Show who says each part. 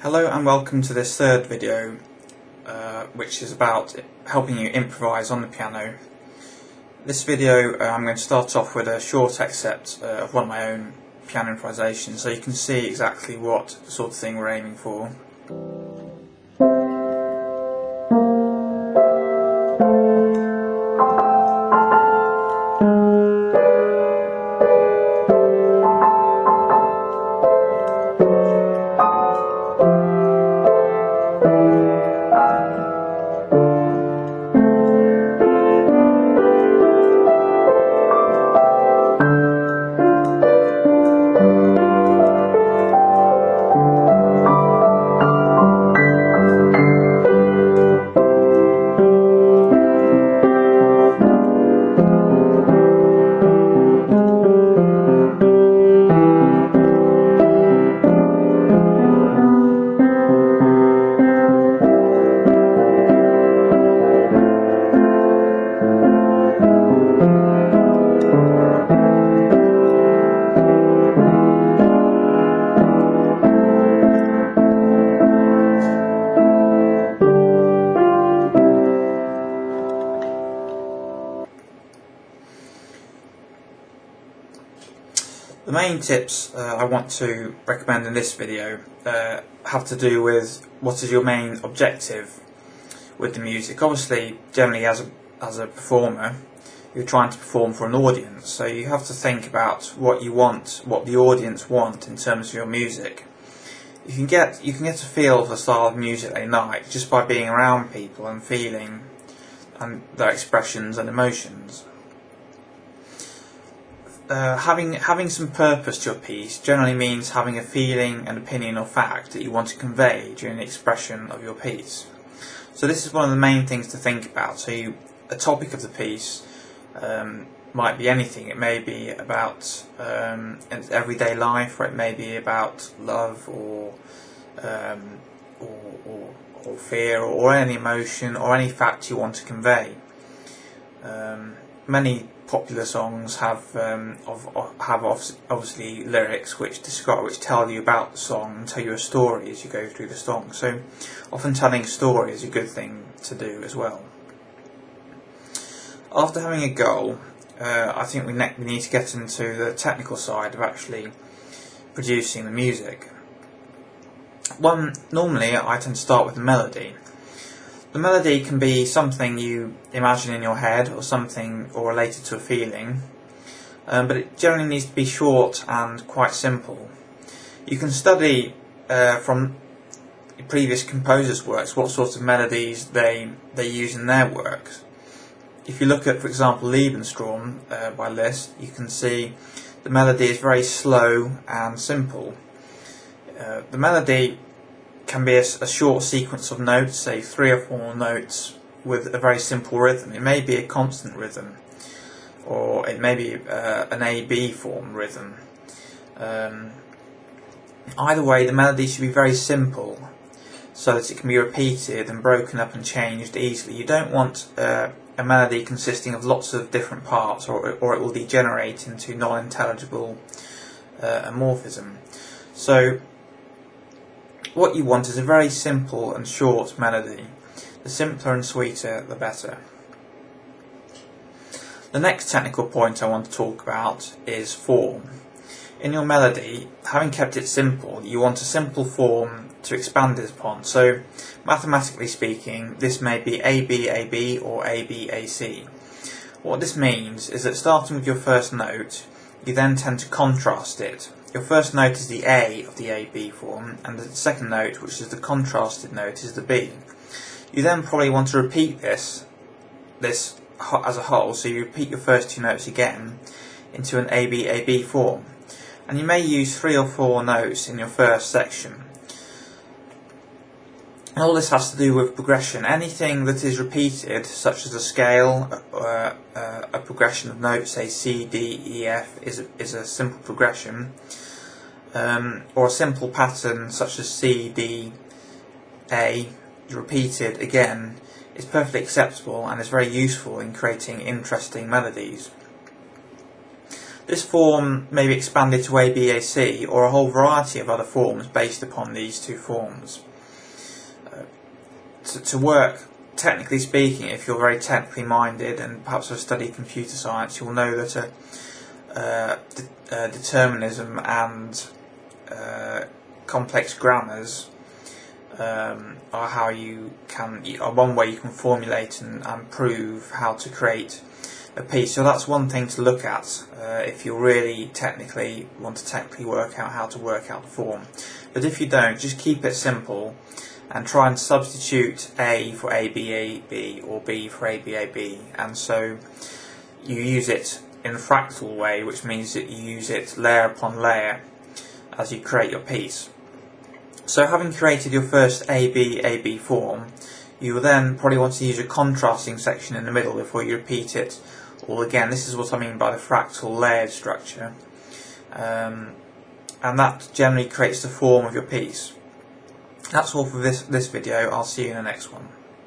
Speaker 1: Hello and welcome to this third video which is about helping you improvise on the piano. This video I'm going to start off with a short excerpt of one of my own piano improvisations so you can see exactly what sort of thing we're aiming for. The main tips I want to recommend in this video have to do with what is your main objective with the music. Obviously, generally as a performer, you're trying to perform for an audience, so you have to think about what you want, what the audience want in terms of your music. You can get a feel for the style of music they like just by being around people and feeling their expressions and emotions. Having some purpose to your piece generally means having a feeling, an opinion or fact that you want to convey during the expression of your piece. So this is one of the main things to think about. So a topic of the piece might be anything. It may be about everyday life, or it may be about love or fear, or any emotion or any fact you want to convey. Many popular songs have obviously lyrics which tell you about the song and tell you a story as you go through the song. So often telling a story is a good thing to do as well. After having a goal, I think we need to get into the technical side of actually producing the music. Normally I tend to start with the melody. The melody can be something you imagine in your head, or related to a feeling, but it generally needs to be short and quite simple. You can study from previous composers' works what sorts of melodies they use in their works. If you look at, for example, Lebensraum by Liszt, you can see the melody is very slow and simple. The melody can be a short sequence of notes, say 3 or 4 notes with a very simple rhythm. It may be a constant rhythm, or it may be an A-B form rhythm. Either way, the melody should be very simple so that it can be repeated and broken up and changed easily. You don't want a melody consisting of lots of different parts, or it will degenerate into non-intelligible amorphism. So what you want is a very simple and short melody. The simpler and sweeter, the better. The next technical point I want to talk about is form. In your melody, having kept it simple, you want a simple form to expand it upon. So, mathematically speaking, this may be AB-AB or AB-AC. What this means is that starting with your first note, you then tend to contrast it. Your first note is the A of the AB form, and the second note, which is the contrasted note, is the B. You then probably want to repeat this as a whole, so you repeat your first 2 notes again into an AB-AB form. And you may use 3 or 4 notes in your first section. And all this has to do with progression. Anything that is repeated, such as a scale, a progression of notes, say C, D, E, F, is a simple progression, or a simple pattern such as C, D, A, repeated again, is perfectly acceptable and is very useful in creating interesting melodies. This form may be expanded to ABAC or a whole variety of other forms based upon these two forms. To work, technically speaking, if you're very technically minded and perhaps have studied computer science, you'll know that determinism and complex grammars are how are one way you can formulate and prove how to create a piece. So that's one thing to look at if you really want to technically work out how to work out the form. But if you don't, just keep it simple and try and substitute A for ABAB or B for ABAB, and so you use it in a fractal way, which means that you use it layer upon layer as you create your piece. So having created your first ABAB form, you will then probably want to use a contrasting section in the middle before you repeat it all again. This is what I mean by the fractal layered structure, and that generally creates the form of your piece. That's all for this video. I'll see you in the next one.